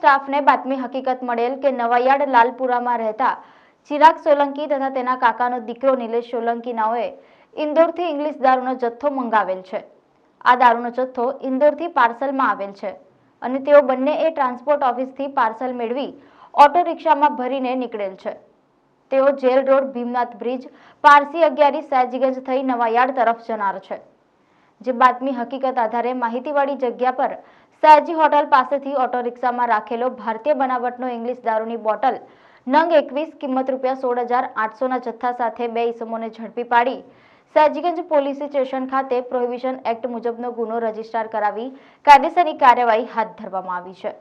સ્ટાફને બાતમી હકીકત મળેલ કે નવાયાર્ડ લાલપુરામાં રહેતા ચિરાગ સોલંકી તથા તેના કાકાનો દીકરો નિલેશ સોલંકી નાઓએ ઇન્દોરથી ઇંગ્લિશ દારૂનો જથ્થો મંગાવેલ છે। આ દારૂનો જથ્થો ઇન્દોરથી પાર્સલમાં આવેલ છે અને તેઓ બંનેએ ટ્રાન્સપોર્ટ ઓફિસથી પાર્સલ મેળવી ઓટો રિક્ષામાં ભરીને નીકળેલ છે। તેઓ jail road, Bhimnath bridge, Parsi Agiyari, Sayajiganj થઈ નવાયાર્ડ તરફ જનાર છે। જે બાતમી હકીકત આધારે માહિતીવાળી જગ્યા પર સયાજી હોટલ પાસેથી ઓટો રિક્ષામાં રાખેલો ભારતીય બનાવટનો ઇંગ્લિશ દારૂની બોટલ નંગ 21 કિંમત ₹16,800 ના જથ્થા સાથે બે ઈસમોને ઝડપી પાડી સયાજીગંજ પોલીસ સ્ટેશન ખાતે પ્રોહિબિશન એક્ટ મુજબનો ગુનો રજીસ્ટર કરાવી કાયદેસરની કાર્યવાહી હાથ ધરવામાં આવી છે।